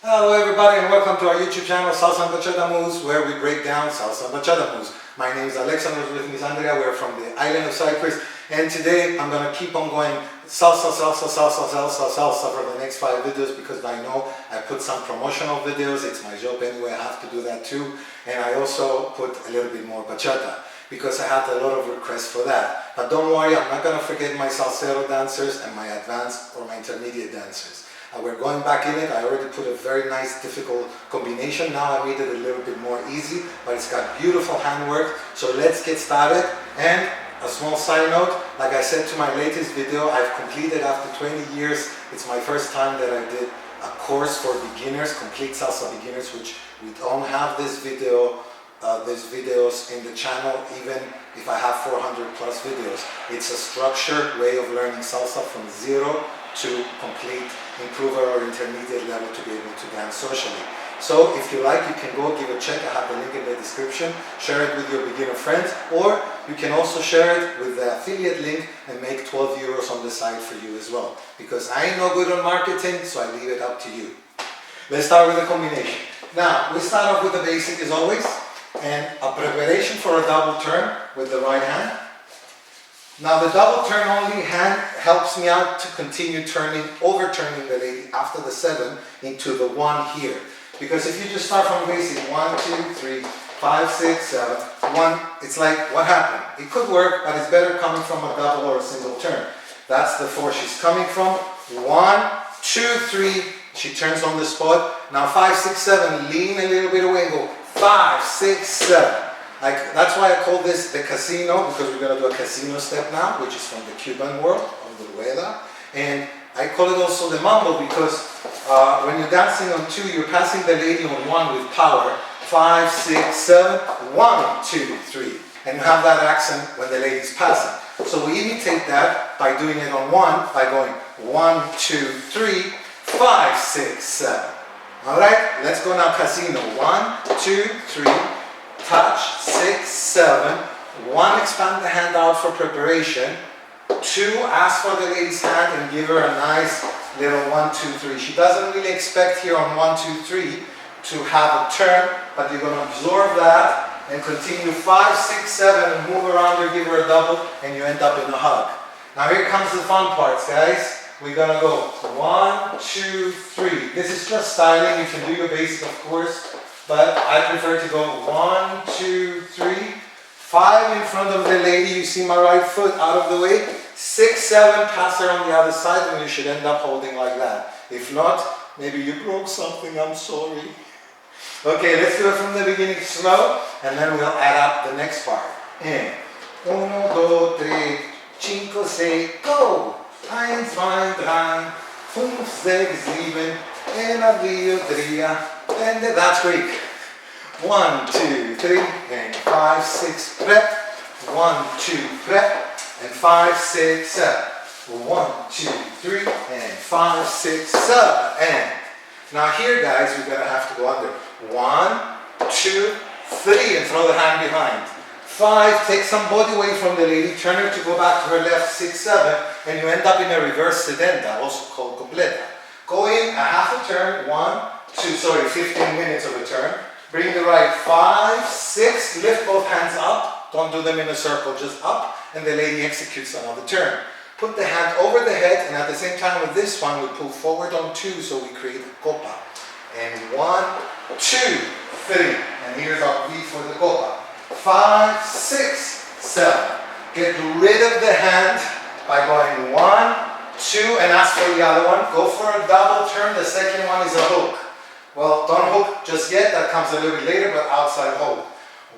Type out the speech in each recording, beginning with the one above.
Hello everybody and welcome to our YouTube channel Salsa moves, where we break down salsa moves. My name is Alexandros, with me is Andrea. We're from the Island of Cyprus, and today I'm going to keep on going salsa for the next 5 videos, because I know I put some promotional videos. It's my job anyway, I have to do that too. And I also put a little bit more bachata, because I had a lot of requests for that. But don't worry, I'm not going to forget my salsero dancers and my advanced or my intermediate dancers. We're going back in it. I already put a very nice difficult combination. Now I made it a little bit more easy, but it's got beautiful handwork. So let's get started. And a small side note, like I said to my latest video, I've completed after 20 years. It's my first time that I did a course for beginners, complete salsa beginners, which we don't have this video, these videos in the channel, even if I have 400 plus videos. It's a structured way of learning salsa from zero to complete improver or intermediate level to be able to dance socially. So if you like, you can go give a check. I have the link in the description. Share it with your beginner friends, or you can also share it with the affiliate link and make 12 euros on the side for you as well, because I ain't no good on marketing, so I leave it up to you. Let's start with the combination. Now we start off with the basic as always, and a preparation for a double turn with the right hand. Now the double turn only hand helps me out to continue overturning the lady after the 7 into the 1 here. Because if you just start from basic 1, 2, 3, 5, 6, 7, 1, it's like, what happened? It could work, but it's better coming from a double or a single turn. That's the 4 she's coming from. 1, 2, 3, she turns on the spot. Now 5, 6, 7, lean a little bit away and go 5, 6, 7. That's why I call this the casino, because we're going to do a casino step now, which is from the Cuban world, of the rueda. And I call it also the mambo, because when you're dancing on 2, you're passing the lady on 1 with power. 5, 6, 7, 1, 2, 3. And you have that accent when the lady's passing. So we imitate that by doing it on 1, by going 1, 2, 3, 5, 6, 7. Alright, let's go now casino. 1, 2, 3. Touch, 6, 7, 1, expand the hand out for preparation, 2, ask for the lady's hand and give her a nice little 1, 2, 3. She doesn't really expect here on 1, 2, 3 to have a turn, but you're going to absorb that and continue 5, 6, 7 and move around her, give her a double, and you end up in a hug. Now here comes the fun parts, guys. We're going to go 1, 2, 3. This is just styling. You can do your basic, of course. But I prefer to go 1, 2, 3, 5 in front of the lady. You see my right foot out of the way. 6, 7, pass her on the other side, and you should end up holding like that. If not, maybe you broke something, I'm sorry. Okay, let's do it from the beginning slow, and then we'll add up the next part. And 1, 2, 3, 5, 6, go! 1, 2, 3, 5, 6, 7, 1, 2, 3, and that's Greek. 1, 2, 3, and 5, 6, prep. 1, 2, prep, and 5, 6, 7. 1, 2, 3, and 5, 6, 7. And now here, guys, we're gonna have to go under. 1, 2, 3, and throw the hand behind. 5, take some body weight from the lady, turn her to go back to her left. 6, 7, and you end up in a reverse sedenda, also called completa. Go in a half a turn, 15 minutes of a turn. Bring the right 5, 6, lift both hands up. Don't do them in a circle, just up, and the lady executes another turn. Put the hand over the head, and at the same time with this one, we pull forward on 2, so we create a copa. And 1, 2, 3, and here's our V for the copa. 5, 6, 7. Get rid of the hand by going 1, 2, and ask for the other one. Go for a double turn. The second one is a hook. Well, don't hook just yet. That comes a little bit later, but outside hold.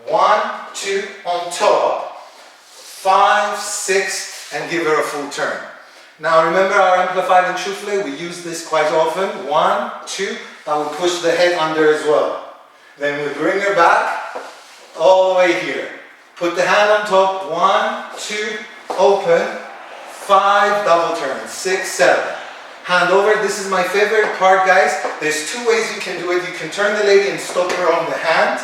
1, 2, on top. 5, 6, and give her a full turn. Now remember our amplified enchufle? We use this quite often. 1, 2, but we push the head under as well. Then we bring her back all the way here. Put the hand on top. 1, 2, open. 5, double turns, 6, 7. Hand over, this is my favorite part, guys. There's 2 ways you can do it. You can turn the lady and stop her on the hand,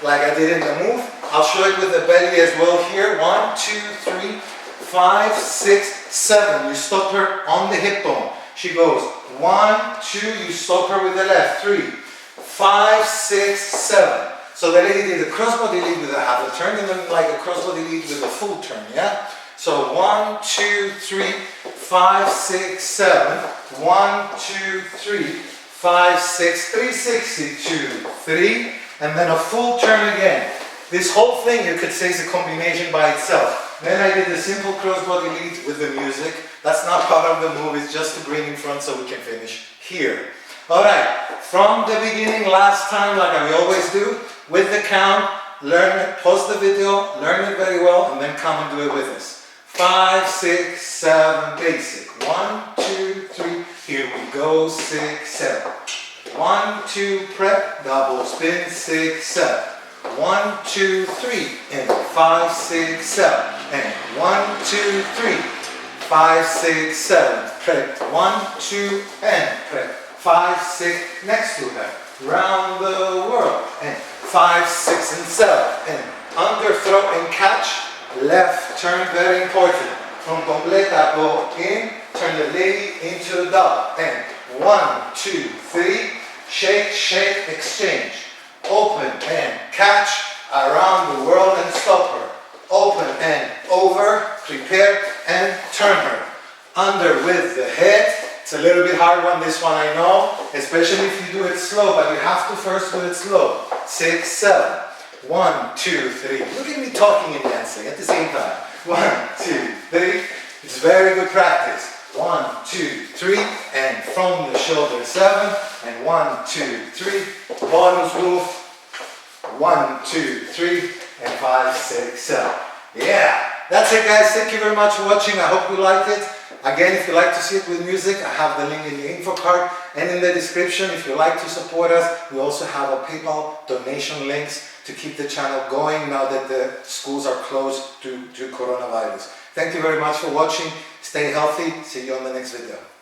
like I did in the move. I'll show it with the belly as well here. 1, 2, 3, 5, 6, 7. You stop her on the hip bone. She goes 1, 2, you stop her with the left, 3, 5, 6, 7. So the lady did a crossbody lead with a half a turn and then like a crossbody lead with a full turn, yeah? So 1, 2, 3, 5, 6, 7. 1, 2, 3, 5, 6, 360, 2, 3, and then a full turn again. This whole thing you could say is a combination by itself. Then I did a simple crossbody lead with the music. That's not part of the move, it's just to bring in front so we can finish here. Alright, from the beginning, last time, like we always do, with the count, learn it, pause the video, learn it very well, and then come and do it with us. 5, 6, 7, basic. 1, 2, 3, here we go, 6, 7. 1, 2, prep, double spin, 6, 7. 1, 2, 3, and 5, 6, 7. And 1, 2, 3, 5, 6, 7. Prep, 1, 2, and prep. 5, 6, next to her. Round the world. And 5, 6, and 7. And underthrow and catch. Left turn, very important. From completa, go in, turn the lady into a double. And 1, 2, 3, shake, shake, exchange. Open and catch, around the world and stop her. Open and over, prepare and turn her. Under with the head. It's a little bit hard one, this one I know, especially if you do it slow, but you have to first do it slow. 6, 7. 1, 2, 3. Look at me talking and dancing at the same time. 1, 2, 3. It's very good practice. 1, 2, 3, and from the shoulder 7, and 1, 2, 3. Bonus move. 1, 2, 3, and 5, 6, 7. Yeah, that's it guys. Thank you very much for watching. I hope you liked it. Again, if you like to see it with music, I have the link in the info card and in the description. If you like to support us, we also have a PayPal donation links to keep the channel going now that the schools are closed due to coronavirus. Thank you very much for watching. Stay healthy. See you on the next video.